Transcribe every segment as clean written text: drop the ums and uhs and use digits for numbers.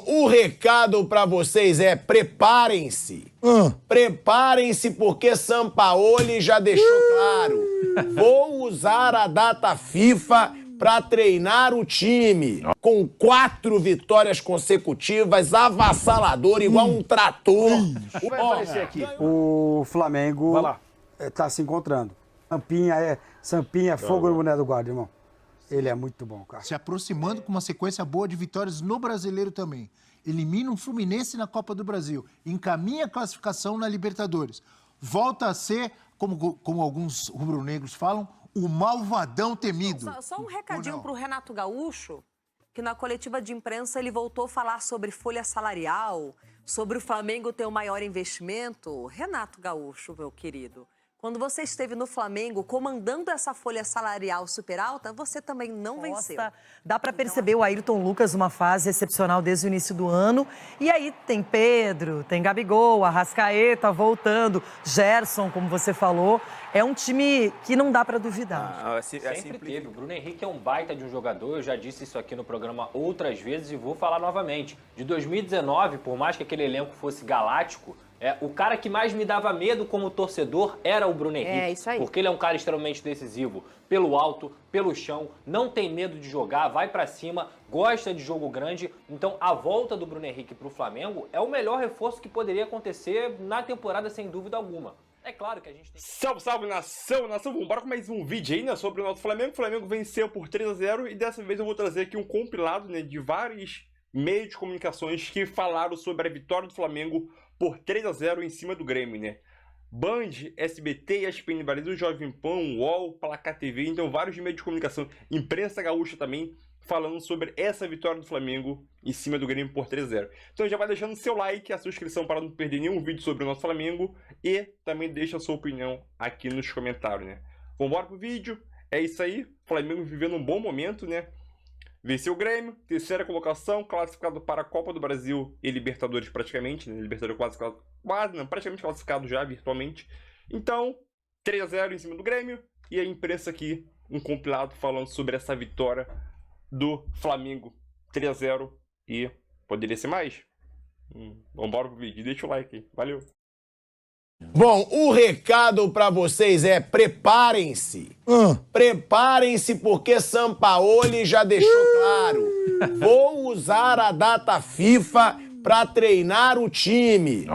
O recado para vocês é: preparem-se. Preparem-se, porque Sampaoli já deixou claro. Vou usar a data FIFA para treinar o time. Com 4 vitórias consecutivas, avassalador, igual um trator. Vai aparecer aqui. O Flamengo tá se encontrando. Sampinha, fogo no boné do guarda, irmão. Ele é muito bom, cara. Se aproximando com uma sequência boa de vitórias no Brasileiro também. Elimina o Fluminense na Copa do Brasil. Encaminha a classificação na Libertadores. Volta a ser, como alguns rubro-negros falam, o malvadão temido. Só um recadinho para o Renato Gaúcho, que na coletiva de imprensa ele voltou a falar sobre folha salarial, sobre o Flamengo ter o maior investimento. Renato Gaúcho, meu querido, quando você esteve no Flamengo comandando essa folha salarial super alta, você também não venceu. Dá para perceber o Ayrton Lucas numa fase excepcional desde o início do ano. E aí tem Pedro, tem Gabigol, Arrascaeta voltando, Gerson, como você falou. É um time que não dá para duvidar. Sempre teve. O Bruno Henrique é um baita de um jogador. Eu já disse isso aqui no programa outras vezes e vou falar novamente. De 2019, por mais que aquele elenco fosse galáctico, o cara que mais me dava medo como torcedor era o Bruno Henrique. É, isso aí. Porque ele é um cara extremamente decisivo. Pelo alto, pelo chão, não tem medo de jogar, vai pra cima, gosta de jogo grande. Então a volta do Bruno Henrique pro Flamengo é o melhor reforço que poderia acontecer na temporada, sem dúvida alguma. É claro que a gente tem... Salve, salve, nação! Vamos embora com mais um vídeo aí, né, sobre o nosso Flamengo. O Flamengo venceu por 3-0 e dessa vez eu vou trazer aqui um compilado, né, de vários meios de comunicações que falaram sobre a vitória do Flamengo por 3-0 em cima do Grêmio, né? Band, SBT, ESPN Brasil, Jovem Pan, UOL, Placar TV, então vários meios de comunicação, imprensa gaúcha também, falando sobre essa vitória do Flamengo em cima do Grêmio por 3-0. Então já vai deixando seu like, a sua inscrição para não perder nenhum vídeo sobre o nosso Flamengo e também deixa a sua opinião aqui nos comentários, né? Vambora pro vídeo, é isso aí, Flamengo vivendo um bom momento, né? Venceu o Grêmio, terceira colocação, classificado para a Copa do Brasil e Libertadores praticamente, né? Libertadores praticamente classificado já virtualmente. Então, 3-0 em cima do Grêmio e a imprensa aqui, um compilado falando sobre essa vitória do Flamengo 3-0 e poderia ser mais? Vambora pro vídeo, deixa o like aí, valeu! Bom, o recado para vocês é: preparem-se. Preparem-se, porque Sampaoli já deixou claro. Vou usar a data FIFA para treinar o time.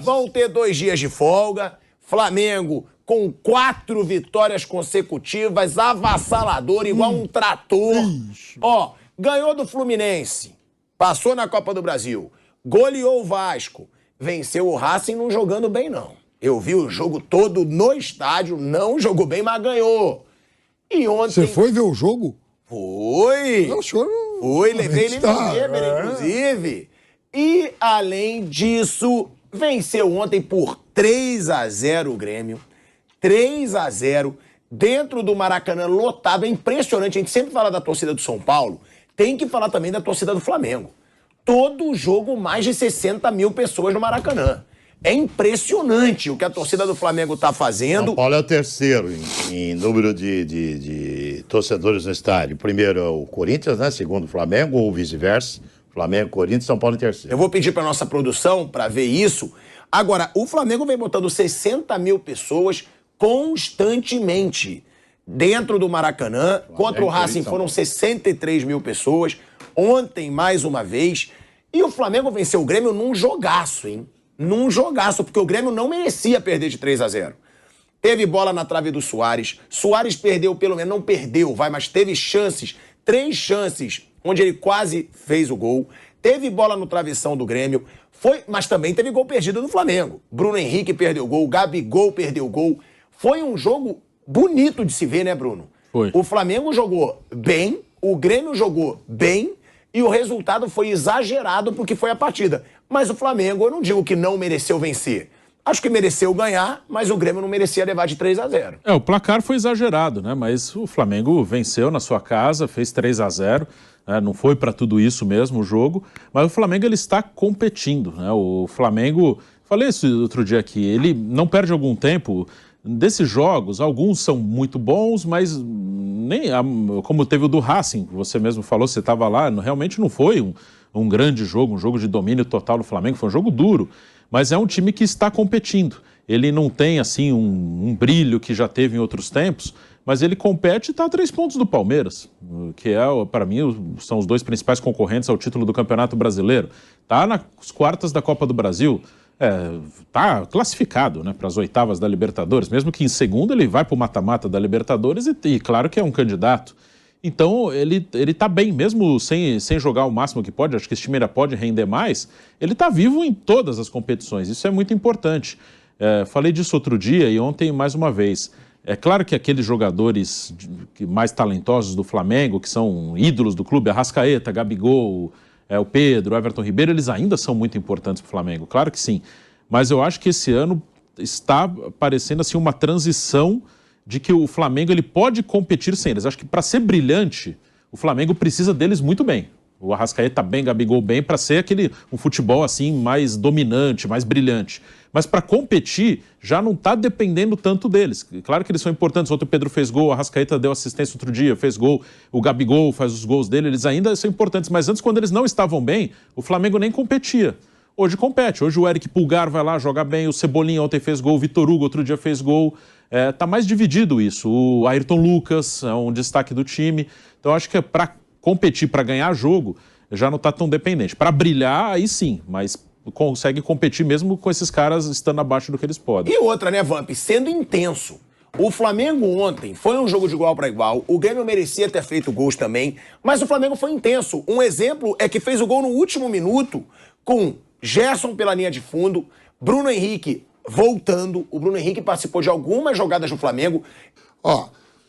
Vão ter 2 dias de folga. Flamengo com 4 vitórias consecutivas, avassalador, igual um trator. Ó, ganhou do Fluminense, passou na Copa do Brasil, goleou o Vasco, venceu o Racing não jogando bem, não. Eu vi o jogo todo no estádio, não jogou bem, mas ganhou. E ontem... Você foi ver o jogo? Foi! Não, o senhor não... Foi, levei ele no Weber, inclusive. E, além disso, venceu ontem por 3-0 o Grêmio. 3-0, dentro do Maracanã, lotado. É impressionante, a gente sempre fala da torcida do São Paulo, tem que falar também da torcida do Flamengo. Todo jogo, mais de 60 mil pessoas no Maracanã. É impressionante o que a torcida do Flamengo está fazendo. São Paulo é o terceiro em número de torcedores no estádio. Primeiro é o Corinthians, né? Segundo o Flamengo, ou vice-versa. Flamengo, Corinthians, São Paulo em terceiro. Eu vou pedir para nossa produção para ver isso. Agora, o Flamengo vem botando 60 mil pessoas constantemente dentro do Maracanã. Contra o Racing foram 63 mil pessoas. Ontem, mais uma vez. E o Flamengo venceu o Grêmio num jogaço, hein? Num jogaço, porque o Grêmio não merecia perder de 3-0. Teve bola na trave do Soares. Soares perdeu, pelo menos, não perdeu, mas teve chances, 3 chances, onde ele quase fez o gol. Teve bola no travessão do Grêmio, mas também teve gol perdido do Flamengo. Bruno Henrique perdeu o gol, Gabigol perdeu o gol. Foi um jogo bonito de se ver, né, Bruno? Foi. O Flamengo jogou bem, o Grêmio jogou bem, e o resultado foi exagerado porque foi a partida. Mas o Flamengo, eu não digo que não mereceu vencer. Acho que mereceu ganhar, mas o Grêmio não merecia levar de 3-0. O placar foi exagerado, né? Mas o Flamengo venceu na sua casa, fez 3-0. Não foi para tudo isso mesmo o jogo. Mas o Flamengo, ele está competindo, né? O Flamengo, falei isso outro dia aqui, ele não perde algum tempo. Desses jogos, alguns são muito bons, mas nem como teve o do Racing, você mesmo falou, você estava lá, realmente não foi um grande jogo, um jogo de domínio total do Flamengo, foi um jogo duro, mas é um time que está competindo. Ele não tem, assim, um brilho que já teve em outros tempos, mas ele compete e está a 3 pontos do Palmeiras, que para mim, são os 2 principais concorrentes ao título do Campeonato Brasileiro. Está nas quartas da Copa do Brasil, está classificado, né, para as oitavas da Libertadores, mesmo que em segundo ele vai para o mata-mata da Libertadores e claro que é um candidato. Então ele está bem, mesmo sem jogar o máximo que pode, acho que esse time ainda pode render mais, ele está vivo em todas as competições, isso é muito importante. Falei disso outro dia e ontem mais uma vez. É claro que aqueles jogadores mais talentosos do Flamengo, que são ídolos do clube, Arrascaeta, Gabigol, o Pedro, o Everton Ribeiro, eles ainda são muito importantes para o Flamengo, claro que sim. Mas eu acho que esse ano está parecendo assim, uma transição de que o Flamengo ele pode competir sem eles. Acho que para ser brilhante, o Flamengo precisa deles muito bem. O Arrascaeta bem, Gabigol bem, para ser um futebol assim mais dominante, mais brilhante. Mas para competir, já não está dependendo tanto deles. Claro que eles são importantes. Ontem o Pedro fez gol, o Arrascaeta deu assistência outro dia, fez gol. O Gabigol faz os gols dele, eles ainda são importantes. Mas antes, quando eles não estavam bem, o Flamengo nem competia. Hoje compete. Hoje o Eric Pulgar vai lá, joga bem. O Cebolinha ontem fez gol, o Vitor Hugo outro dia fez gol. Tá mais dividido isso. O Ayrton Lucas é um destaque do time. Então acho que para competir, para ganhar jogo, já não está tão dependente. Para brilhar, aí sim, mas consegue competir mesmo com esses caras estando abaixo do que eles podem. E outra, né, Vamp? Sendo intenso. O Flamengo ontem foi um jogo de igual para igual. O Grêmio merecia ter feito gols também, mas o Flamengo foi intenso. Um exemplo é que fez o gol no último minuto com Gerson pela linha de fundo, Bruno Henrique voltando. O Bruno Henrique participou de algumas jogadas do Flamengo.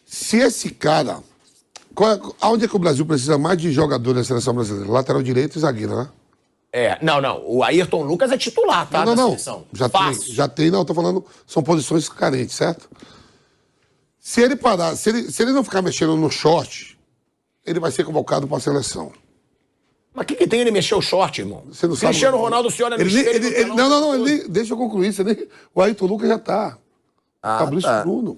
Se esse cara... Aonde é que o Brasil precisa mais de jogador da seleção brasileira? Lateral direito e zagueiro, né? Não. O Ayrton Lucas é titular, tá? Não. Seleção. Já tem, não. Tô falando, são posições carentes, certo? Se ele parar, se ele não ficar mexendo no short, ele vai ser convocado para a seleção. Mas o que tem ele mexer o short, irmão? Você não sabe. Cristiano Ronaldo se olha no espelho. Não, deixa eu concluir. O Ayrton Lucas já tá. Fabrício Bruno.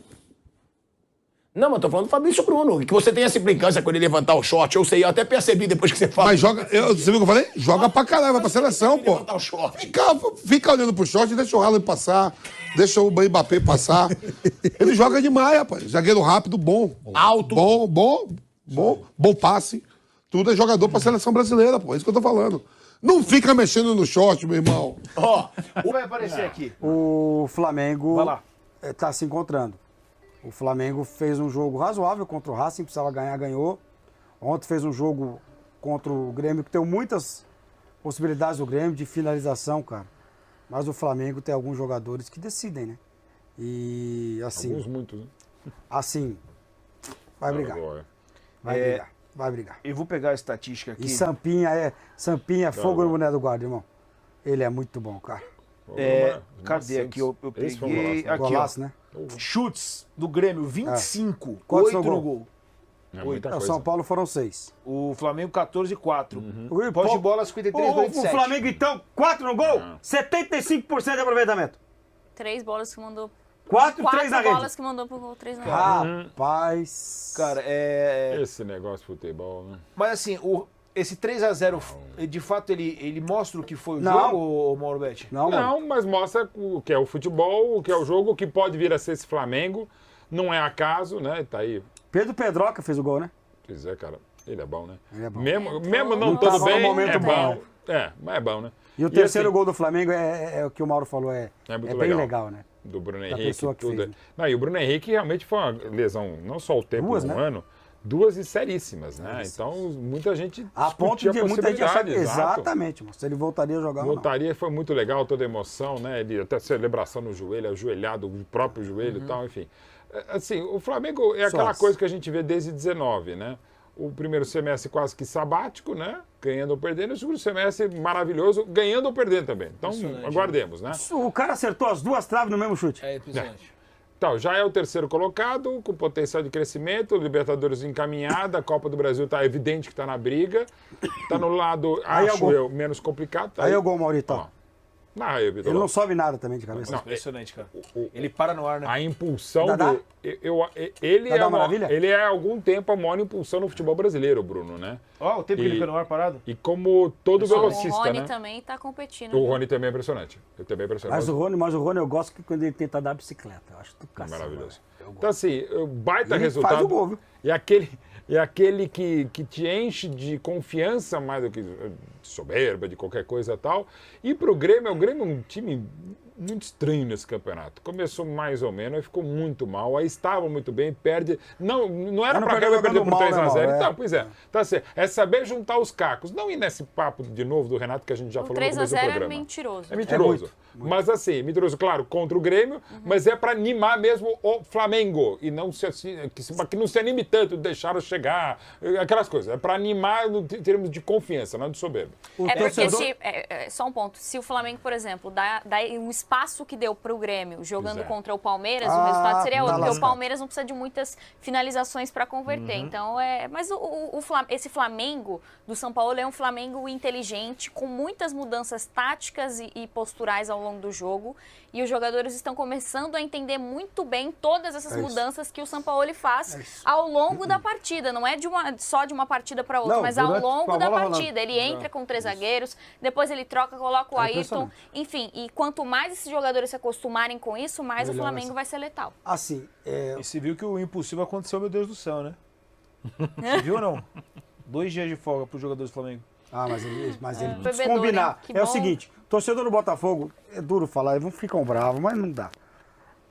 Não, mas tô falando do Fabrício Bruno, que você tem essa implicância quando ele levantar o short. Eu sei, eu até percebi depois que você fala. Mas joga, você viu o que eu falei? Joga pra caralho, vai pra seleção, pô. Levantar o short. Fica olhando pro short, deixa o Haaland passar, deixa o Mbappé passar. Ele joga demais, rapaz. Zagueiro rápido, bom. Alto. Bom passe. Tudo é jogador pra seleção brasileira, pô. É isso que eu tô falando. Não fica mexendo no short, meu irmão. Vai aparecer aqui. O Flamengo tá se encontrando. O Flamengo fez um jogo razoável contra o Racing, precisava ganhar, ganhou. Ontem fez um jogo contra o Grêmio, que tem muitas possibilidades do Grêmio de finalização, cara. Mas o Flamengo tem alguns jogadores que decidem, né? E assim... Alguns muitos, né? Assim, vai brigar. Vai brigar. Eu vou pegar a estatística aqui. E Sampinha fogo no boné do guarda, irmão. Ele é muito bom, cara. Cadê aqui? Eu peguei aqui, golaço, né? Chutes do Grêmio, 25. Quantos 8 no no gol. O São Paulo foram 6. O Flamengo, 14 e 4. Posse de bola, 53, 47. O Flamengo, então, 4 no gol? 75% de aproveitamento. 3 bolas que mandou. 4, 3 na rede. 4 bolas que mandou pro gol, 3 na rede. Rapaz. Cara, Esse negócio de futebol, né? Mas assim, esse 3-0, de fato, ele mostra o que foi o jogo, Mauro Betti? Não, mas mostra o que é o futebol, o que é o jogo, o que pode vir a ser esse Flamengo. Não é acaso, né? Tá aí. Pedro Pedroca fez o gol, né? Pois é, cara. Ele é bom, né? Ele é bom. Mesmo não todo bem, é bom. Mas é bom, né? E o terceiro gol do Flamengo é o que o Mauro falou, é bem legal, né? Do Bruno Da Henrique. pessoa que Tudo. fez, né? Não, e o Bruno Henrique realmente foi uma lesão, não só o tempo do ano, 2 e seríssimas, né? Então, muita gente a ponto de muita gente achar que... Exato. Exatamente, mano. Se ele voltaria a jogar voltaria, foi muito legal, toda a emoção, né? Ele até celebração no joelho, ajoelhado, o próprio joelho e tal, enfim. Assim, o Flamengo é aquela coisa que a gente vê desde 19, né? O primeiro semestre quase que sabático, né? Ganhando ou perdendo. O segundo semestre maravilhoso, ganhando ou perdendo também. Então, aguardemos, né? O cara acertou as 2 traves no mesmo chute. É impressionante. Então, já é o terceiro colocado, com potencial de crescimento, Libertadores encaminhada, a Copa do Brasil está evidente que está na briga, está no lado, acho eu, menos complicado. Tá aí é o gol, Maurito. Não, ele não sobe nada também de cabeça. Não, impressionante, cara. Ele para no ar, né? A impulsão Dadá? Ele é há algum tempo a maior impulsão no futebol brasileiro, Bruno, né? Ó, o tempo que ele fica no ar parado. E como todo velocista, O Rony né? também tá competindo. O Rony também é impressionante. Ele também é impressionante. Mas o Rony eu gosto que quando ele tenta dar bicicleta. Eu acho tudo cacete. Maravilhoso. Então, assim, baita Ele resultado. faz o gol, viu? E aquele que te enche de confiança mais do que de soberba, de qualquer coisa e tal. E pro Grêmio, o Grêmio é um time muito estranho nesse campeonato. Começou mais ou menos, aí ficou muito mal, aí estava muito bem, perde. Não era pra perder por 3-0. Então, pois é. Tá assim, é saber juntar os cacos. Não ir nesse papo de novo do Renato que a gente já falou no começo do programa. 3-0 é mentiroso. É mentiroso. Muito. Mas assim, mentiroso, claro, contra o Grêmio, mas é pra animar mesmo o Flamengo. E não que não se anime tanto, deixaram chegar, aquelas coisas. É pra animar em termos de confiança, não de soberba. Porque, só um ponto, se o Flamengo, por exemplo, dá um espaço que deu pro Grêmio jogando contra o Palmeiras, o resultado seria outro, porque o Palmeiras não precisa de muitas finalizações para converter. Então, mas esse Flamengo do São Paulo é um Flamengo inteligente, com muitas mudanças táticas e posturais ao longo do jogo, e os jogadores estão começando a entender muito bem todas essas mudanças que o São Paulo faz ao longo da partida. Não é só de uma partida para outra, mas ao longo da partida. Ele entra com 3 zagueiros, depois ele troca, coloca o Ayrton, enfim, e quanto mais esses jogadores se acostumarem com isso, mais o Flamengo vai ser letal. Assim, E você viu que o impossível aconteceu, meu Deus do céu, né? Você viu ou não? 2 dias de folga para os jogadores do Flamengo. Mas ele precisa combinar. É o seguinte, torcedor do Botafogo, é duro falar, eles ficam bravos, mas não dá.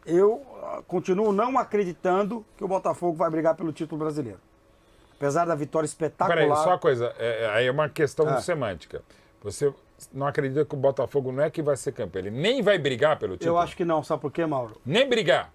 Eu continuo não acreditando que o Botafogo vai brigar pelo título brasileiro. Apesar da vitória espetacular... Peraí, só uma coisa, aí é uma questão semântica. Você não acredita que o Botafogo não é que vai ser campeão, ele nem vai brigar pelo título? Eu acho que não, sabe por quê, Mauro? Nem brigar?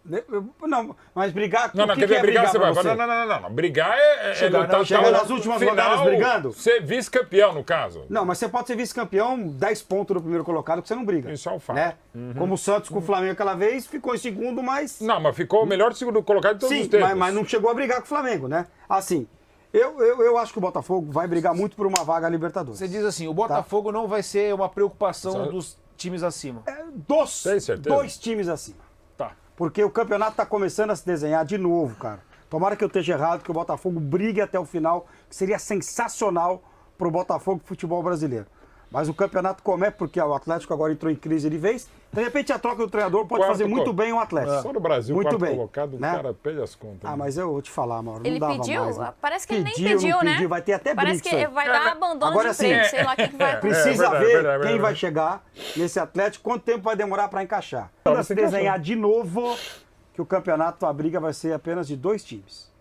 Não, mas brigar... Não, quer ver brigar, você vai. Não. Brigar chegar nas últimas rodadas brigando? Ser vice-campeão, no caso. Não, mas você pode ser vice-campeão 10 pontos do primeiro colocado, que você não briga. Isso é um fato. Né? Como o Santos com o Flamengo aquela vez, ficou em segundo, mas... Não, mas ficou o melhor segundo colocado de todos os tempos. Mas não chegou a brigar com o Flamengo, né? Assim... Eu acho que o Botafogo vai brigar muito por uma vaga à Libertadores. Você diz assim, o Botafogo não vai ser uma preocupação dos times acima. Dois times acima. Tá. Porque o campeonato está começando a se desenhar de novo, cara. Tomara que eu esteja errado, que o Botafogo brigue até o final, que seria sensacional para o Botafogo futebol brasileiro. Mas o campeonato começa porque o Atlético agora entrou em crise de vez. De repente a troca do treinador pode fazer muito bem o Atlético. Só no Brasil, muito bem, colocado, né? O cara perde as contas. Mas eu vou te falar, Mauro, ele não dava pediu? mais, né? Parece que ele nem pediu, né? Vai ter até Parece briga. Que vai dar abandono agora, de emprego, sei lá o que vai... Precisa ver quem vai chegar nesse Atlético, quanto tempo vai demorar para encaixar. Quando se desenhar de novo que o campeonato, a briga vai ser apenas de 2 times.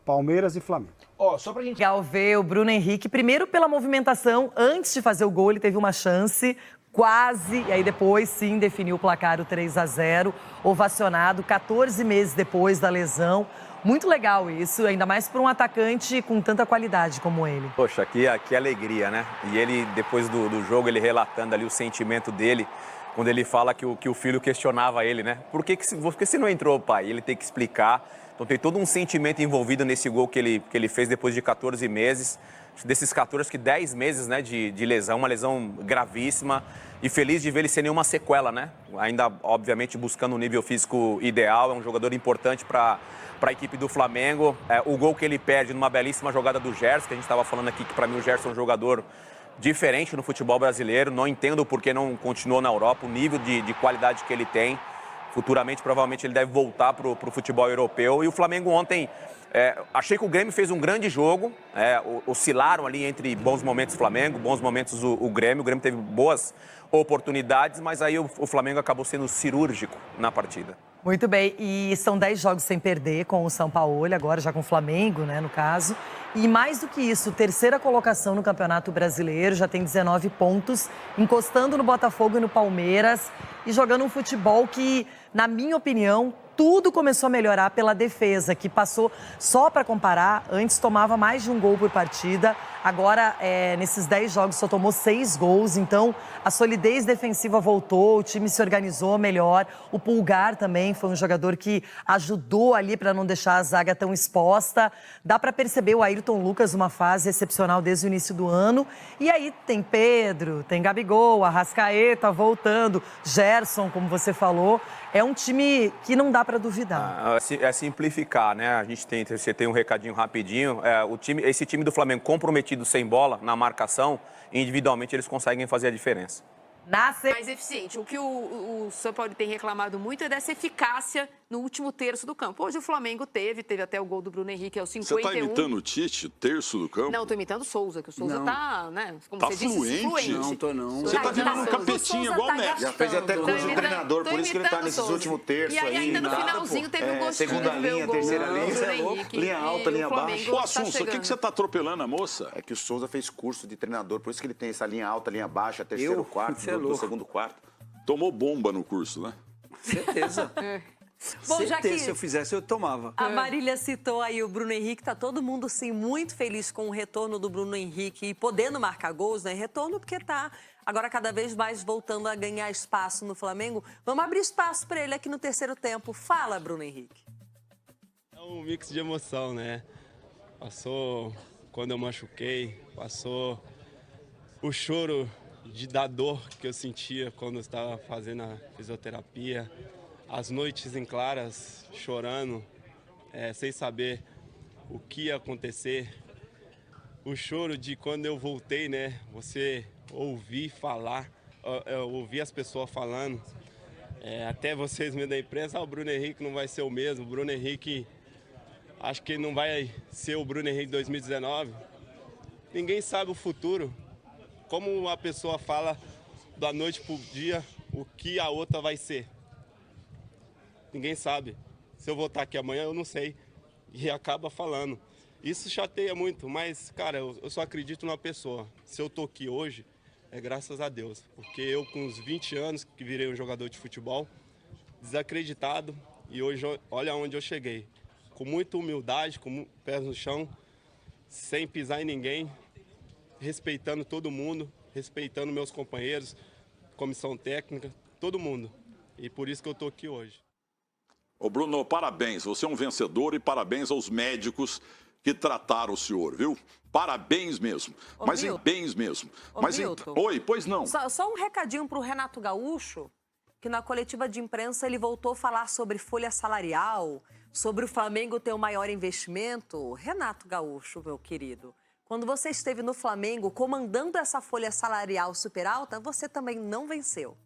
Palmeiras e Flamengo. Só pra gente... Legal ver o Bruno Henrique, primeiro pela movimentação, antes de fazer o gol ele teve uma chance, quase, e aí depois sim definiu o placar, o 3-0, ovacionado 14 meses depois da lesão. Muito legal isso, ainda mais para um atacante com tanta qualidade como ele. Poxa, que alegria, né? E ele, depois do jogo, ele relatando ali o sentimento dele, quando ele fala que o filho questionava ele, né? Por que você não entrou, pai? Ele tem que explicar. Então tem todo um sentimento envolvido nesse gol que ele fez depois de 14 meses. Desses 14, que 10 meses, né, de lesão, uma lesão gravíssima. E feliz de ver ele sem nenhuma sequela, né? Ainda, obviamente, buscando um nível físico ideal. É um jogador importante para a equipe do Flamengo. O gol que ele perde numa belíssima jogada do Gerson, que a gente estava falando aqui, que para mim o Gerson é um jogador diferente no futebol brasileiro. Não entendo por que não continuou na Europa, o nível de qualidade que ele tem. Futuramente, provavelmente, ele deve voltar para o futebol europeu. E o Flamengo ontem, achei que o Grêmio fez um grande jogo. Oscilaram ali entre bons momentos o Flamengo, bons momentos o Grêmio. O Grêmio teve boas oportunidades, mas aí o Flamengo acabou sendo cirúrgico na partida. Muito bem, e são 10 jogos sem perder com o São Paulo, agora já com o Flamengo, né, no caso. E mais do que isso, terceira colocação no Campeonato Brasileiro, já tem 19 pontos, encostando no Botafogo e no Palmeiras e jogando um futebol que, na minha opinião, tudo começou a melhorar pela defesa, que passou, só para comparar, antes tomava mais de um gol por partida, Agora, nesses 10 jogos, só tomou 6 gols. Então, a solidez defensiva voltou, o time se organizou melhor. O Pulgar também foi um jogador que ajudou ali para não deixar a zaga tão exposta. Dá para perceber o Ayrton Lucas uma fase excepcional desde o início do ano. E aí tem Pedro, tem Gabigol, Arrascaeta voltando, Gerson, como você falou. É um time que não dá para duvidar. É simplificar, né? Você tem um recadinho rapidinho. Esse time do Flamengo comprometido sem bola na marcação, individualmente eles conseguem fazer a diferença. Mais eficiente. O que o São Paulo tem reclamado muito é dessa eficácia no último terço do campo. Hoje o Flamengo teve até o gol do Bruno Henrique aos 51. Você está imitando o Tite, terço do campo? Não, estou imitando o Souza, que o Souza está, né? Como tá você fluente? Disse, fluente. Não, tô não. Você está virando um capetinho igual o Messi. Já fez até curso de treinador, por isso que ele está nesses últimos terços aí. E ainda no finalzinho teve um gostinho. Segunda linha, terceira linha, linha alta, linha baixa. Ô, Assunção, o que você está atropelando a moça? É que o Souza fez curso de treinador, por isso que ele tem essa linha alta, linha baixa, terceiro, quarto, do segundo quarto. Tomou bomba no curso, né? Certeza. Bom, já que se eu fizesse, eu tomava. A Marília citou aí o Bruno Henrique, tá todo mundo, sim, muito feliz com o retorno do Bruno Henrique e podendo marcar gols, né? Retorno porque tá agora cada vez mais voltando a ganhar espaço no Flamengo. Vamos abrir espaço para ele aqui no terceiro tempo. Fala, Bruno Henrique. É um mix de emoção, né? Passou quando eu machuquei, passou o choro da dor que eu sentia quando eu estava fazendo a fisioterapia, as noites em claras chorando, sem saber o que ia acontecer, o choro de quando eu voltei, né? Você ouvir falar, ouvir as pessoas falando, até vocês mesmo da imprensa, o Bruno Henrique não vai ser o mesmo, o Bruno Henrique, acho que não vai ser o Bruno Henrique 2019, ninguém sabe o futuro. Como a pessoa fala da noite para o dia o que a outra vai ser. Ninguém sabe. Se eu voltar aqui amanhã, eu não sei. E acaba falando. Isso chateia muito, mas, cara, eu só acredito numa pessoa. Se eu tô aqui hoje, é graças a Deus. Porque eu, com uns 20 anos, que virei um jogador de futebol, desacreditado, e hoje, olha onde eu cheguei. Com muita humildade, com pés no chão, sem pisar em ninguém, respeitando todo mundo, respeitando meus companheiros, comissão técnica, todo mundo. E por isso que eu estou aqui hoje. Ô Bruno, parabéns, você é um vencedor e parabéns aos médicos que trataram o senhor, viu? Parabéns mesmo. Bens mesmo. Oi, pois não. Só um recadinho para o Renato Gaúcho, que na coletiva de imprensa ele voltou a falar sobre folha salarial, sobre o Flamengo ter o maior investimento. Renato Gaúcho, meu querido, quando você esteve no Flamengo comandando essa folha salarial super alta, você também não venceu.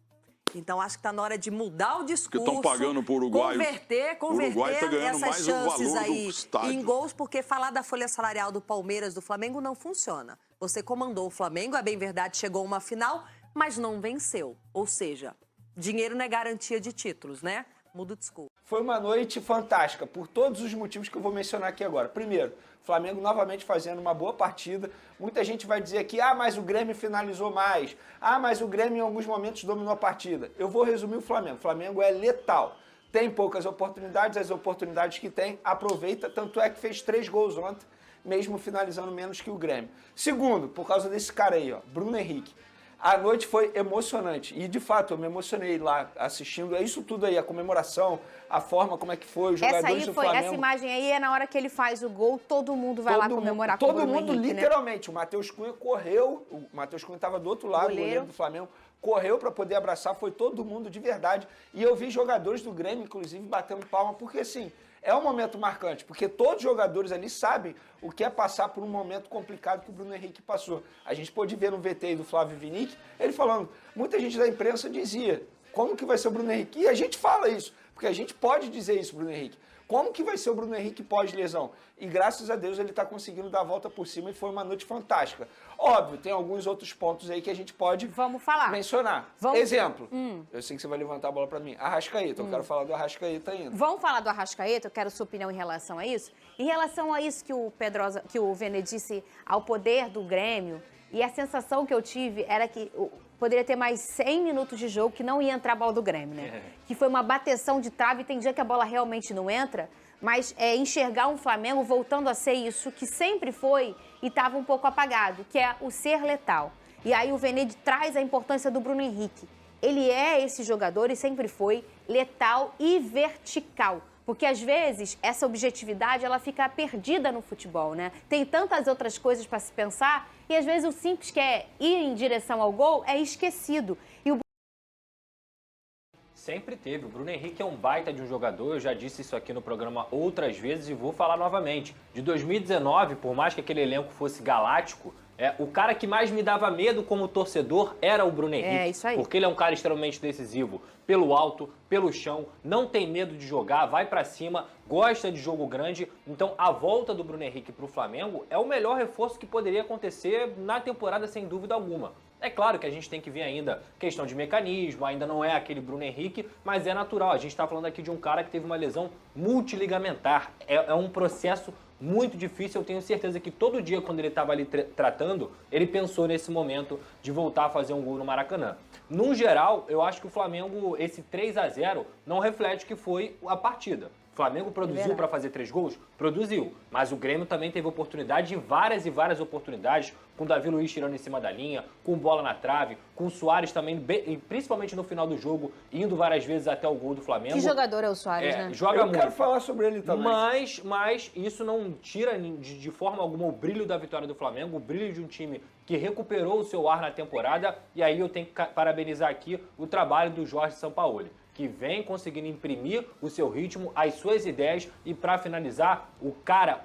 Então, acho que está na hora de mudar o discurso. Porque estão pagando para o Uruguai. Converter tá ganhando essas mais chances o valor aí do estádio. em gols, porque falar da folha salarial do Palmeiras, do Flamengo, não funciona. Você comandou o Flamengo, é bem verdade, chegou a uma final, mas não venceu. Ou seja, dinheiro não é garantia de títulos, né? Muda o discurso. Foi uma noite fantástica, por todos os motivos que eu vou mencionar aqui agora. Primeiro, o Flamengo novamente fazendo uma boa partida. Muita gente vai dizer aqui, mas o Grêmio finalizou mais. Mas o Grêmio em alguns momentos dominou a partida. Eu vou resumir o Flamengo. O Flamengo é letal. Tem poucas oportunidades, as oportunidades que tem, aproveita. Tanto é que fez 3 gols ontem, mesmo finalizando menos que o Grêmio. Segundo, por causa desse cara aí, Bruno Henrique. A noite foi emocionante e, de fato, eu me emocionei lá assistindo. É isso tudo aí, a comemoração, a forma como é que foi, os jogadores do Flamengo. Essa imagem aí é na hora que ele faz o gol, todo mundo vai lá comemorar com o Bruno Henrique, literalmente. Né? O Matheus Cunha correu, o Matheus Cunha estava do outro lado, o goleiro do Flamengo, correu para poder abraçar, foi todo mundo de verdade. E eu vi jogadores do Grêmio, inclusive, batendo palma, porque assim, é um momento marcante, porque todos os jogadores ali sabem o que é passar por um momento complicado que o Bruno Henrique passou. A gente pôde ver no VT do Flávio Vinick, ele falando, muita gente da imprensa dizia, como que vai ser o Bruno Henrique? E a gente fala isso, porque a gente pode dizer isso, Bruno Henrique. Como que vai ser o Bruno Henrique pós-lesão? E graças a Deus ele está conseguindo dar a volta por cima e foi uma noite fantástica. Óbvio, tem alguns outros pontos aí que a gente pode mencionar. Exemplo, eu sei que você vai levantar a bola para mim. Arrascaeta, eu quero falar do Arrascaeta ainda. Vamos falar do Arrascaeta, eu quero sua opinião em relação a isso. Em relação a isso que o Vene disse ao poder do Grêmio, e a sensação que eu tive era que poderia ter mais 100 minutos de jogo que não ia entrar a bola do Grêmio, né? Que foi uma bateção de trave, tem dia que a bola realmente não entra, mas enxergar um Flamengo voltando a ser isso que sempre foi e estava um pouco apagado, que é o ser letal. E aí o Venede traz a importância do Bruno Henrique. Ele é esse jogador e sempre foi letal e vertical. Porque, às vezes, essa objetividade ela fica perdida no futebol, né? Tem tantas outras coisas para se pensar e, às vezes, o simples que é ir em direção ao gol é esquecido. E o... Sempre teve. O Bruno Henrique é um baita de um jogador, eu já disse isso aqui no programa outras vezes e vou falar novamente. De 2019, por mais que aquele elenco fosse galáctico, o cara que mais me dava medo como torcedor era o Bruno Henrique. É, isso aí. Porque ele é um cara extremamente decisivo. Pelo alto, pelo chão, não tem medo de jogar, vai pra cima, gosta de jogo grande. Então, a volta do Bruno Henrique pro Flamengo é o melhor reforço que poderia acontecer na temporada, sem dúvida alguma. É claro que a gente tem que ver ainda questão de mecanismo, ainda não é aquele Bruno Henrique, mas é natural. A gente está falando aqui de um cara que teve uma lesão multiligamentar. É um processo muito difícil. Eu tenho certeza que todo dia, quando ele estava ali tratando, ele pensou nesse momento de voltar a fazer um gol no Maracanã. No geral, eu acho que o Flamengo, esse 3-0, não reflete o que foi a partida. O Flamengo produziu para fazer 3 gols? Produziu. Mas o Grêmio também teve oportunidade, várias e várias oportunidades, com o Davi Luiz tirando em cima da linha, com bola na trave, com o Suárez também, principalmente no final do jogo, indo várias vezes até o gol do Flamengo. Que jogador é o Suárez, né? Joga muito. Eu quero falar sobre ele também. Mas isso não tira de forma alguma o brilho da vitória do Flamengo, o brilho de um time que recuperou o seu ar na temporada. E aí eu tenho que parabenizar aqui o trabalho do Jorge Sampaoli, que vem conseguindo imprimir o seu ritmo, as suas ideias. E para finalizar,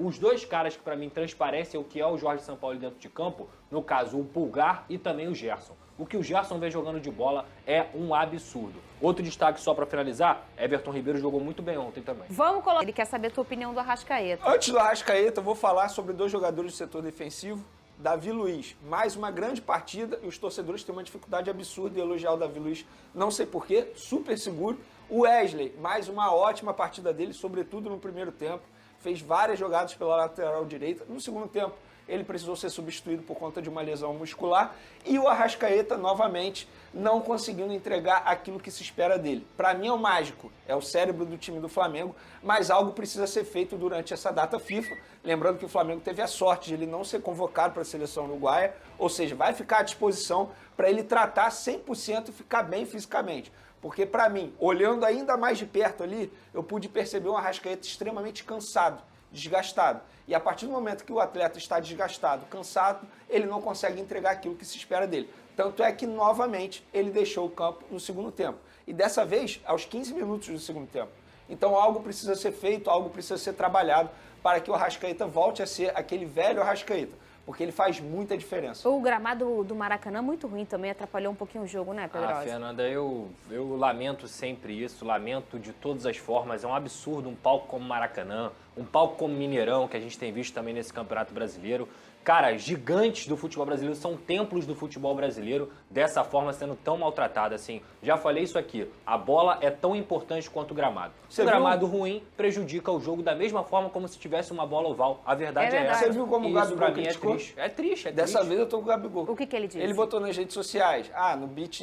os dois caras que para mim transparecem o que é o Jorge Sampaoli dentro de campo, no caso o Pulgar e também o Gerson. O que o Gerson vem jogando de bola é um absurdo. Outro destaque só para finalizar, Everton Ribeiro jogou muito bem ontem também. Vamos colocar. Ele quer saber a tua opinião do Arrascaeta. Antes do Arrascaeta, eu vou falar sobre 2 jogadores do setor defensivo. Davi Luiz, mais uma grande partida e os torcedores têm uma dificuldade absurda de elogiar o Davi Luiz, não sei porquê, super seguro. O Wesley, mais uma ótima partida dele, sobretudo no primeiro tempo, fez várias jogadas pela lateral direita. No segundo tempo, ele precisou ser substituído por conta de uma lesão muscular. E o Arrascaeta, novamente, não conseguindo entregar aquilo que se espera dele. Para mim é o mágico, é o cérebro do time do Flamengo, mas algo precisa ser feito durante essa data FIFA. Lembrando que o Flamengo teve a sorte de ele não ser convocado para a seleção uruguaia, ou seja, vai ficar à disposição para ele tratar 100% e ficar bem fisicamente. Porque para mim, olhando ainda mais de perto ali, eu pude perceber um Arrascaeta extremamente cansado, desgastado. E a partir do momento que o atleta está desgastado, cansado, ele não consegue entregar aquilo que se espera dele. Tanto é que, novamente, ele deixou o campo no segundo tempo. E dessa vez, aos 15 minutos do segundo tempo. Então, algo precisa ser feito, algo precisa ser trabalhado para que o Arrascaeta volte a ser aquele velho Arrascaeta. Porque ele faz muita diferença. O gramado do Maracanã muito ruim também, atrapalhou um pouquinho o jogo, né, Pedrosa? Fernanda, eu lamento sempre isso, lamento de todas as formas. É um absurdo um palco como Maracanã, um palco como Mineirão, que a gente tem visto também nesse Campeonato Brasileiro. Cara, gigantes do futebol brasileiro, são templos do futebol brasileiro, dessa forma sendo tão maltratada assim. Já falei isso aqui, a bola é tão importante quanto o gramado. O gramado ruim prejudica o jogo da mesma forma como se tivesse uma bola oval. A verdade é essa. Você viu como o Gabigol criticou? É triste. Dessa vez eu tô com o Gabigol. O que ele disse? Ele botou nas redes sociais, no beat,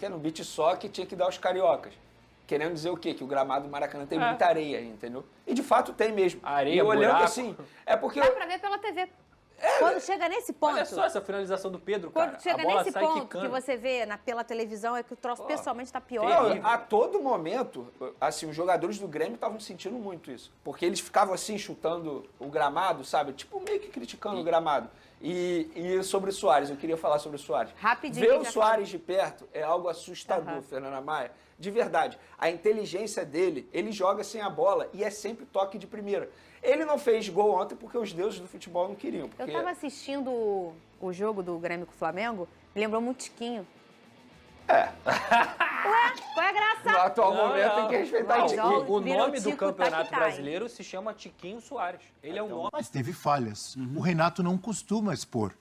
no beat soccer tinha que dar os cariocas. Querendo dizer o quê? Que o gramado do Maracanã tem muita areia, entendeu? E de fato tem mesmo. Areia, e olhando buraco. assim, é porque... Dá pra ver pela TV. Quando chega nesse ponto... Olha só essa finalização do Pedro, cara. Quando chega a bola nesse sai ponto quicando. que você vê pela televisão, é que o troço pessoalmente tá pior. Não, a todo momento, assim, os jogadores do Grêmio estavam sentindo muito isso. Porque eles ficavam assim, chutando o gramado, sabe? Tipo, meio que criticando o gramado. E sobre o Suárez, eu queria falar sobre o Suárez. Rapidinho. Ver o Suárez de perto é algo assustador, Fernanda Maia. De verdade. A inteligência dele, ele joga sem a bola e é sempre toque de primeira. Ele não fez gol ontem porque os deuses do futebol não queriam. Porque... Eu estava assistindo o jogo do Grêmio com o Flamengo, me lembrou muito Tiquinho. Ué, qual é a graça? No atual momento tem que respeitar o Tiquinho. O nome do Campeonato Brasileiro se chama Tiquinho Soares. Ele é um nome. Mas teve falhas. O Renato não costuma expor.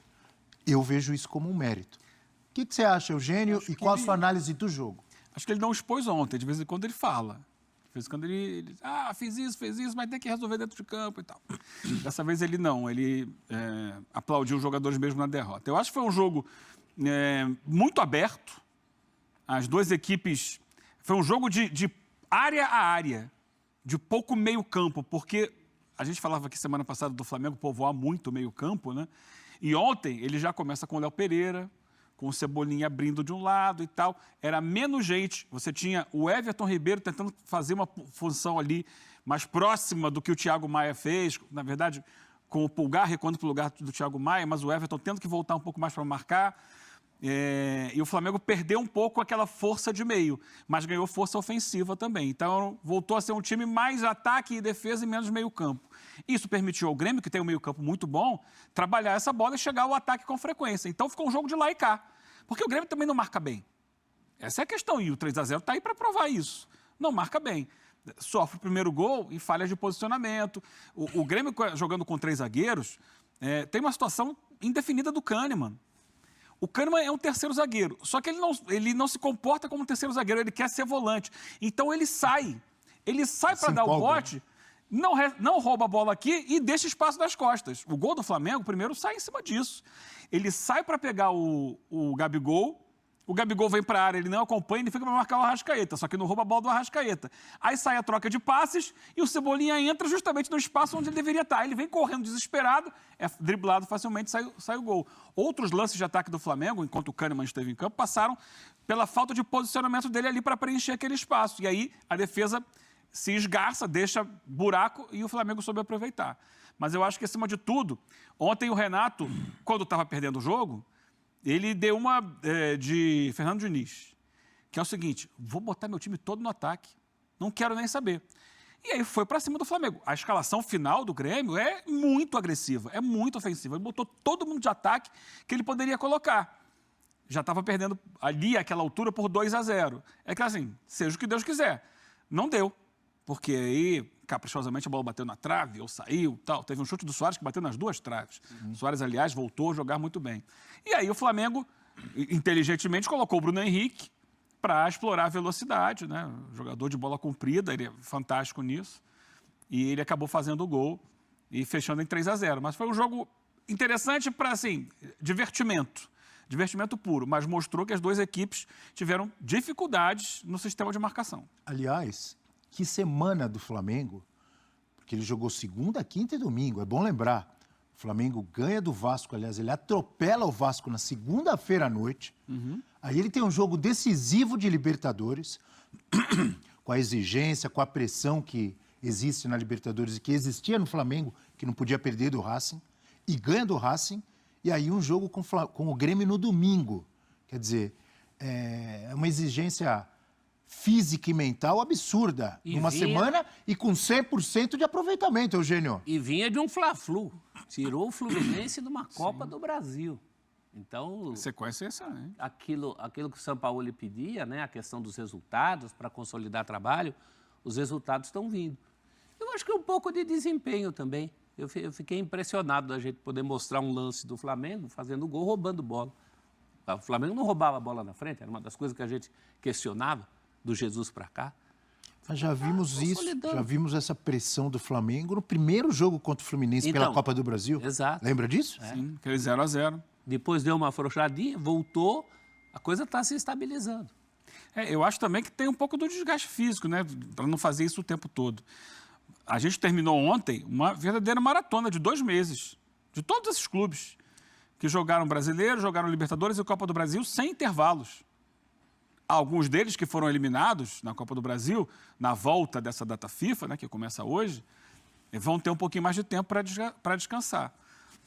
Eu vejo isso como um mérito. O que você acha, Eugênio, e qual a sua análise do jogo? Acho que ele não expôs ontem, de vez em quando ele fala. De vez em quando ele diz, fiz isso, mas tem que resolver dentro de campo e tal. Dessa vez ele não, ele aplaudiu os jogadores mesmo na derrota. Eu acho que foi um jogo muito aberto. As duas equipes... Foi um jogo de área a área. de pouco meio campo, porque a gente falava aqui semana passada do Flamengo povoar muito o meio campo, né? E ontem ele já começa com o Léo Pereira, com o Cebolinha abrindo de um lado e tal. Era menos gente. Você tinha o Everton Ribeiro tentando fazer uma função ali mais próxima do que o Thiago Maia fez. Na verdade, com o Pulgar recuando para o lugar do Thiago Maia, mas o Everton tendo que voltar um pouco mais para marcar. E o Flamengo perdeu um pouco aquela força de meio, mas ganhou força ofensiva também. Então, voltou a ser um time mais ataque e defesa e menos meio campo. Isso permitiu ao Grêmio, que tem um meio campo muito bom, trabalhar essa bola e chegar ao ataque com frequência. Então, ficou um jogo de lá e cá. Porque o Grêmio também não marca bem. Essa é a questão. E o 3-0 está aí para provar isso. Não marca bem. Sofre o primeiro gol e falhas de posicionamento. O Grêmio, jogando com 3 zagueiros, tem uma situação indefinida do Kahneman. O Kahneman é um terceiro zagueiro, só que ele não se comporta como um terceiro zagueiro, ele quer ser volante. Então ele sai para dar o bote, não rouba a bola aqui e deixa espaço das costas. O gol do Flamengo, primeiro, sai em cima disso. Ele sai para pegar o Gabigol, o Gabigol vem para a área, ele não acompanha, ele fica para marcar o Arrascaeta, só que não rouba a bola do Arrascaeta. Aí sai a troca de passes e o Cebolinha entra justamente no espaço onde ele deveria estar. Ele vem correndo desesperado, é driblado facilmente, sai o gol. Outros lances de ataque do Flamengo, enquanto o Kahneman esteve em campo, passaram pela falta de posicionamento dele ali para preencher aquele espaço. E aí a defesa se esgarça, deixa buraco e o Flamengo soube aproveitar. Mas eu acho que, acima de tudo, ontem o Renato, quando estava perdendo o jogo, ele deu uma de Fernando Diniz, que é o seguinte: vou botar meu time todo no ataque, não quero nem saber. E aí foi para cima do Flamengo. A escalação final do Grêmio é muito agressiva, é muito ofensiva. Ele botou todo mundo de ataque que ele poderia colocar. Já estava perdendo ali, àquela altura, por 2-0. É que assim, seja o que Deus quiser. Não deu, porque aí, caprichosamente, a bola bateu na trave, ou saiu, tal. Teve um chute do Soares que bateu nas 2 traves. O Soares, aliás, voltou a jogar muito bem. E aí o Flamengo, inteligentemente, colocou o Bruno Henrique para explorar a velocidade, né? Jogador de bola comprida, ele é fantástico nisso. E ele acabou fazendo o gol e fechando em 3-0. Mas foi um jogo interessante para, assim, divertimento puro, mas mostrou que as 2 equipes tiveram dificuldades no sistema de marcação. Aliás, que semana do Flamengo, porque ele jogou segunda, quinta e domingo, é bom lembrar. O Flamengo ganha do Vasco, aliás, ele atropela o Vasco na segunda-feira à noite. Aí ele tem um jogo decisivo de Libertadores, com a exigência, com a pressão que existe na Libertadores e que existia no Flamengo, que não podia perder do Racing, e ganha do Racing, e aí um jogo com o Grêmio no domingo. Quer dizer, é uma exigência física e mental absurda, numa semana e com 100% de aproveitamento, Eugênio. E vinha de um Fla-Flu, tirou o Fluminense de uma Copa do Brasil. Então, sequência é essa, né? Aquilo que o Sampaoli pedia, né, a questão dos resultados para consolidar trabalho, os resultados estão vindo. Eu acho que um pouco de desempenho também. Eu fiquei impressionado da gente poder mostrar um lance do Flamengo fazendo gol, roubando bola. O Flamengo não roubava a bola na frente, era uma das coisas que a gente questionava do Jesus para cá. Mas já vimos isso, já vimos essa pressão do Flamengo no primeiro jogo contra o Fluminense pela Copa do Brasil. Exato. Lembra disso? Sim, aquele 0-0. Depois deu uma afrouxadinha, voltou, a coisa está se estabilizando. Eu acho também que tem um pouco do desgaste físico, né? Para não fazer isso o tempo todo. A gente terminou ontem uma verdadeira maratona de 2 meses, de todos esses clubes que jogaram Brasileiro, jogaram Libertadores e Copa do Brasil sem intervalos. Alguns deles que foram eliminados na Copa do Brasil, na volta dessa data FIFA, né, que começa hoje, vão ter um pouquinho mais de tempo para descansar.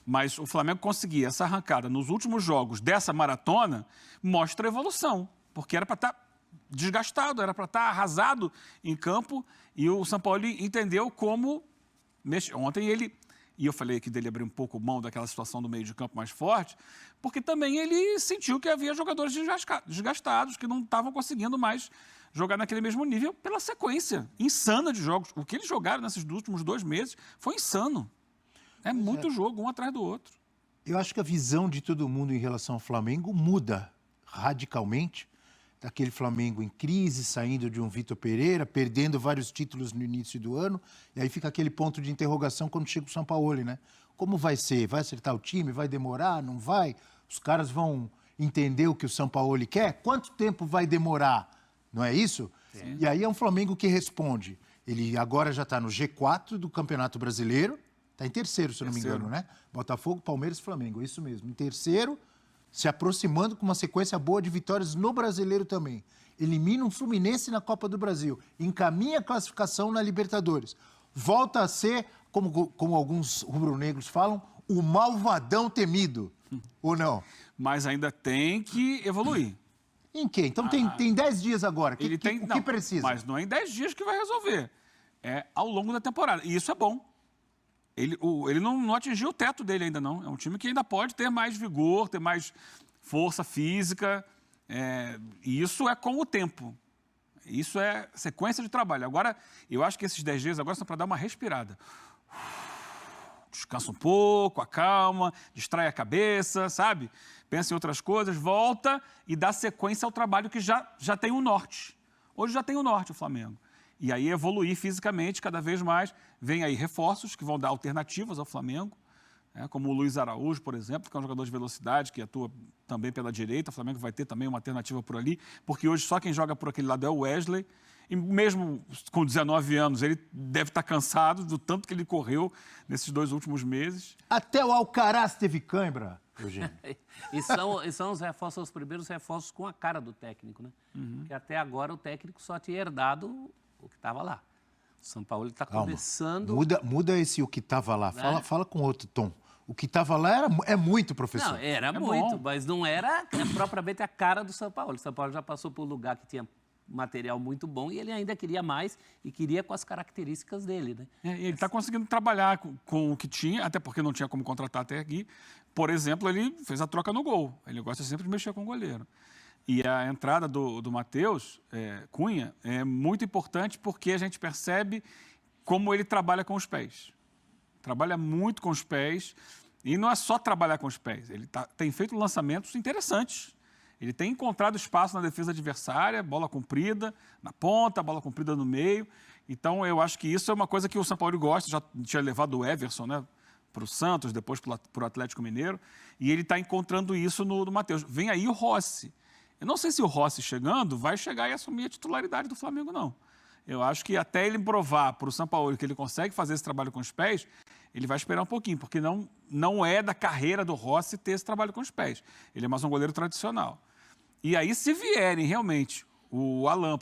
Mas o Flamengo conseguir essa arrancada nos últimos jogos dessa maratona mostra a evolução, porque era para estar desgastado, era para estar arrasado em campo, e o Sampaoli entendeu como mexer. Ontem ele, e eu falei aqui dele abrir um pouco mão daquela situação do meio de campo mais forte, porque também ele sentiu que havia jogadores desgastados, que não estavam conseguindo mais jogar naquele mesmo nível pela sequência insana de jogos. O que eles jogaram nesses últimos 2 meses foi insano. É muito jogo, um atrás do outro. Eu acho que a visão de todo mundo em relação ao Flamengo muda radicalmente. Daquele Flamengo em crise, saindo de um Vitor Pereira, perdendo vários títulos no início do ano, e aí fica aquele ponto de interrogação quando chega o Sampaoli, né? Como vai ser? Vai acertar o time? Vai demorar? Não vai? Os caras vão entender o que o Sampaoli quer? Quanto tempo vai demorar? Não é isso? Sim. E aí é um Flamengo que responde. Ele agora já está no G4 do Campeonato Brasileiro. Está em terceiro, se eu não me engano, né? Botafogo, Palmeiras e Flamengo, é isso mesmo. Em terceiro, se aproximando com uma sequência boa de vitórias no Brasileiro também. Elimina um Fluminense na Copa do Brasil. Encaminha a classificação na Libertadores. Volta a ser, como alguns rubro-negros falam, o malvadão temido. Ou não? Mas ainda tem que evoluir. Em quê? Então tem 10 dias agora. O que precisa? Mas não é em 10 dias que vai resolver. É ao longo da temporada. E isso é bom. Ele não atingiu o teto dele ainda, não. É um time que ainda pode ter mais vigor, ter mais força física. E isso é com o tempo. Isso é sequência de trabalho. Agora, eu acho que esses 10 dias agora são para dar uma respirada. Descansa um pouco, acalma, distrai a cabeça, sabe? Pensa em outras coisas, volta e dá sequência ao trabalho que já tem um norte. Hoje já tem um norte o Flamengo. E aí evoluir fisicamente cada vez mais. Vem aí reforços que vão dar alternativas ao Flamengo, como o Luiz Araújo, por exemplo, que é um jogador de velocidade, que atua também pela direita. O Flamengo vai ter também uma alternativa por ali, porque hoje só quem joga por aquele lado é o Wesley. E mesmo com 19 anos, ele deve estar cansado do tanto que ele correu nesses 2 últimos meses. Até o Alcaraz teve cãibra, Eugênio. E são os reforços, os primeiros reforços com a cara do técnico, né? Porque até agora o técnico só tinha herdado o que estava lá. O São Paulo está começando... Muda esse o que estava lá. Fala com outro tom. O que estava lá é muito, professor. Não, era muito, mas não era propriamente a cara do São Paulo. O São Paulo já passou por um lugar que tinha material muito bom e ele ainda queria mais e queria com as características dele, né? Ele está conseguindo trabalhar com o que tinha, até porque não tinha como contratar até aqui. Por exemplo, ele fez a troca no gol. Ele gosta sempre de mexer com o goleiro. E a entrada do Matheus Cunha é muito importante porque a gente percebe como ele trabalha com os pés. Trabalha muito com os pés e não é só trabalhar com os pés. Ele tem feito lançamentos interessantes. Ele tem encontrado espaço na defesa adversária, bola comprida na ponta, bola comprida no meio. Então, eu acho que isso é uma coisa que o São Paulo gosta. Já tinha levado o Everson, né, para o Santos, depois para o Atlético Mineiro. E ele está encontrando isso no Matheus. Vem aí o Rossi. Eu não sei se o Rossi chegando vai chegar e assumir a titularidade do Flamengo, não. Eu acho que até ele provar para o São Paulo que ele consegue fazer esse trabalho com os pés, ele vai esperar um pouquinho, porque não é da carreira do Rossi ter esse trabalho com os pés. Ele é mais um goleiro tradicional. E aí, se vierem realmente o Alan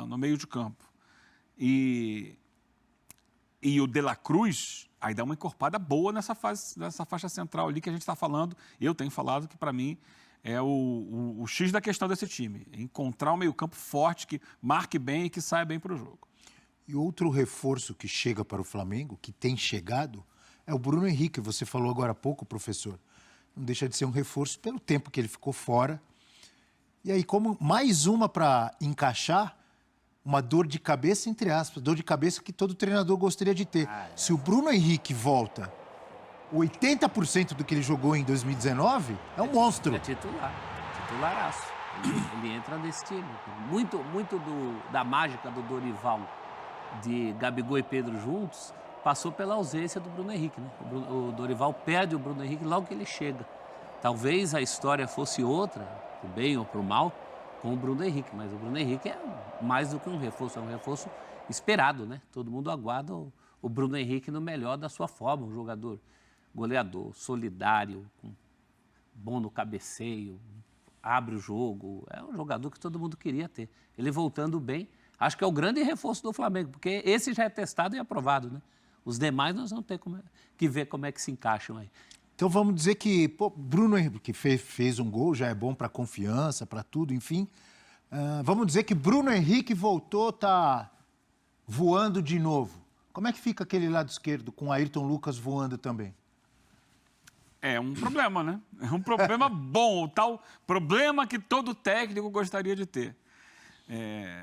no meio de campo e o De La Cruz, aí dá uma encorpada boa nessa faixa central ali que a gente está falando. Eu tenho falado que, para mim, é o X da questão desse time. Encontrar um meio-campo forte, que marque bem e que saia bem para o jogo. E outro reforço que chega para o Flamengo, que tem chegado, é o Bruno Henrique. Você falou agora há pouco, professor. Não deixa de ser um reforço pelo tempo que ele ficou fora. E aí, como mais uma para encaixar, uma dor de cabeça, entre aspas, dor de cabeça que todo treinador gostaria de ter. Se o Bruno Henrique volta 80% do que ele jogou em 2019, é um monstro. É titularaço. Ele entra nesse time. Muito da mágica do Dorival, de Gabigol e Pedro juntos, passou pela ausência do Bruno Henrique, né? O Dorival perde o Bruno Henrique logo que ele chega. Talvez a história fosse outra, pro bem ou pro mal, com o Bruno Henrique, mas o Bruno Henrique é mais do que um reforço, é um reforço esperado, né? Todo mundo aguarda o Bruno Henrique no melhor da sua forma, um jogador goleador, solidário, bom no cabeceio, abre o jogo, é um jogador que todo mundo queria ter. Ele voltando bem, acho que é o grande reforço do Flamengo, porque esse já é testado e aprovado, né? Os demais nós vamos ter que ver como é que se encaixam aí. Então vamos dizer que Bruno Henrique fez um gol, já é bom para confiança, para tudo, enfim. Vamos dizer que Bruno Henrique voltou, tá voando de novo. Como é que fica aquele lado esquerdo com Ayrton Lucas voando também? É um problema, né? É um problema bom, o tal problema que todo técnico gostaria de ter.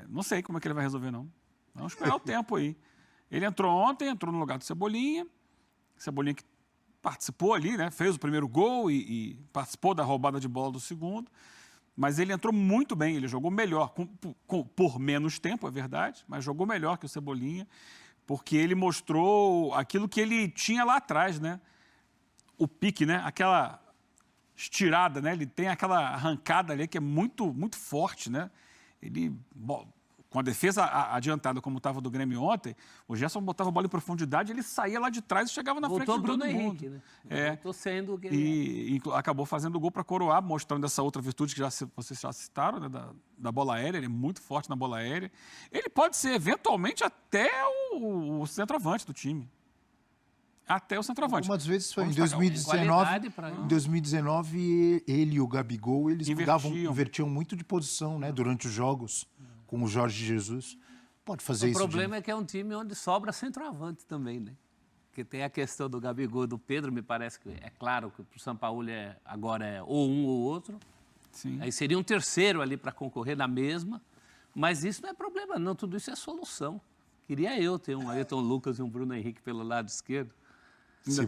Não sei como é que ele vai resolver, não. Vamos esperar o tempo aí. Ele entrou ontem, entrou no lugar do Cebolinha. Cebolinha que participou ali, né? Fez o primeiro gol e participou da roubada de bola do segundo. Mas ele entrou muito bem, ele jogou melhor, por menos tempo, é verdade, mas jogou melhor que o Cebolinha, porque ele mostrou aquilo que ele tinha lá atrás, né? O pique, né? Aquela estirada, né? Ele tem aquela arrancada ali que é muito, muito forte, né? Ele com a defesa adiantada como estava do Grêmio ontem, o Gerson botava a bola em profundidade, ele saía lá de trás e chegava na frente de todo mundo. Voltou Bruno Henrique, né? Voltou sendo... E acabou fazendo o gol para coroar, mostrando essa outra virtude que vocês já citaram, né, da bola aérea. Ele é muito forte na bola aérea. Ele pode ser, eventualmente, até o centroavante do time. Até o centroavante. Algumas vezes foi em 2019, ele e o Gabigol, eles invertiam muito de posição, né, durante os jogos com o Jorge Jesus. Pode fazer isso. O problema é que é um time onde sobra centroavante também, né? Porque tem a questão do Gabigol e do Pedro, me parece que é claro que para o São Paulo agora é ou um ou outro. Sim. Aí seria um terceiro ali para concorrer na mesma. Mas isso não é problema, não. Tudo isso é solução. Queria eu ter um Ayrton Lucas e um Bruno Henrique pelo lado esquerdo. Sim.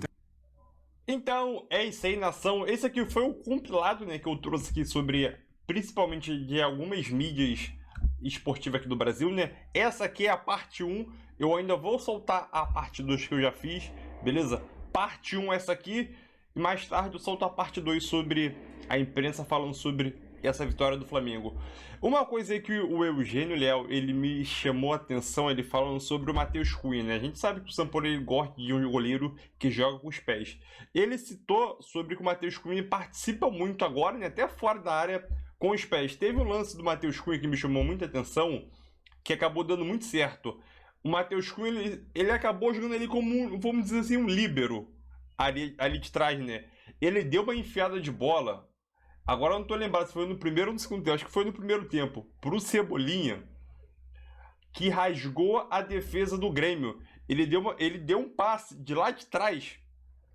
Então, é isso aí, nação. Esse aqui foi o compilado, né, que eu trouxe aqui sobre, principalmente de algumas mídias esportivas aqui do Brasil, né? Essa aqui é a parte 1. Eu ainda vou soltar a parte 2 que eu já fiz, beleza? Parte 1 essa aqui. E mais tarde eu solto a parte 2 sobre a imprensa falando sobre essa vitória do Flamengo. Uma coisa aí que o Eugênio, Léo, ele me chamou a atenção, ele falando sobre o Matheus Cunha, né? A gente sabe que o São Paulo ele gosta de um goleiro que joga com os pés. Ele citou sobre que o Matheus Cunha participa muito agora, né? Até fora da área com os pés. Teve um lance do Matheus Cunha que me chamou muita atenção, que acabou dando muito certo. O Matheus Cunha, ele acabou jogando ali como, vamos dizer assim, um líbero ali de trás, né? Ele deu uma enfiada de bola. Agora eu não tô lembrado se foi no primeiro ou no segundo tempo. Acho que foi no primeiro tempo. Pro Cebolinha, que rasgou a defesa do Grêmio. Ele deu um passe de lá de trás.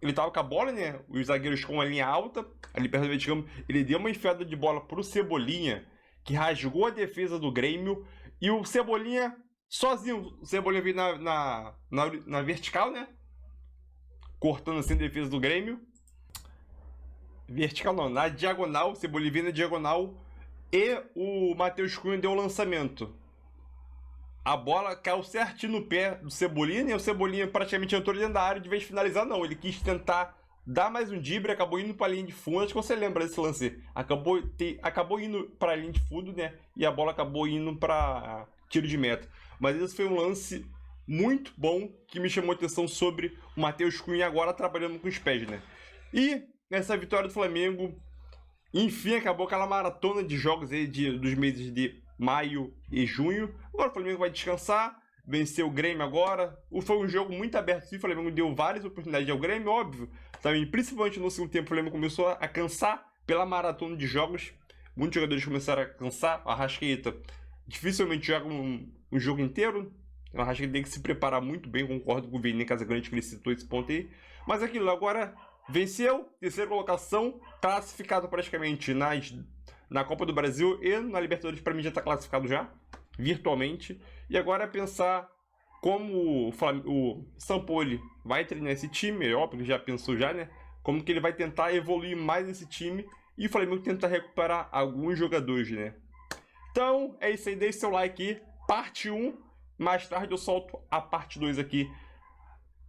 Ele tava com a bola, né? Os zagueiros com a linha alta. Ali perto do meio de campo. Ele deu uma enfiada de bola pro Cebolinha, que rasgou a defesa do Grêmio. E o Cebolinha, sozinho. O Cebolinha veio na vertical, né? Cortando assim a defesa do Grêmio. Vertical não, na diagonal, Cebolinha veio na diagonal e o Matheus Cunha deu o lançamento. A bola caiu certinho no pé do Cebolinha e o Cebolinha praticamente entrou dentro da área de vez de finalizar, não. Ele quis tentar dar mais um drible, acabou indo para a linha de fundo. Acho que você lembra desse lance. Acabou indo para a linha de fundo, né? E a bola acabou indo para tiro de meta. Mas esse foi um lance muito bom que me chamou a atenção sobre o Matheus Cunha agora trabalhando com os pés, né? E nessa vitória do Flamengo, enfim, acabou aquela maratona de jogos aí dos meses de maio e junho. Agora o Flamengo vai descansar, venceu o Grêmio agora. Foi um jogo muito aberto, sim. O Flamengo deu várias oportunidades ao Grêmio, óbvio. Também, principalmente no segundo tempo, o Flamengo começou a cansar pela maratona de jogos. Muitos jogadores começaram a cansar. A Arrascaeta dificilmente joga um jogo inteiro. A Arrascaeta tem que se preparar muito bem, concordo com o Vini Casagrande que ele citou esse ponto aí. Mas aquilo, agora venceu, terceira colocação, classificado praticamente na Copa do Brasil e na Libertadores. Para mim já está classificado já, virtualmente. E agora é pensar como o São Paulo vai treinar esse time, é óbvio que já pensou já, né? Como que ele vai tentar evoluir mais esse time e o Flamengo tentar recuperar alguns jogadores, né? Então, é isso aí, deixe seu like aí, parte 1, mais tarde eu solto a parte 2 aqui,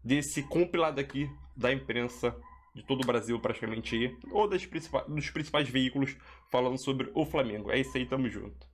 desse compilado aqui da imprensa de todo o Brasil praticamente aí, ou dos principais veículos falando sobre o Flamengo. É isso aí, tamo junto.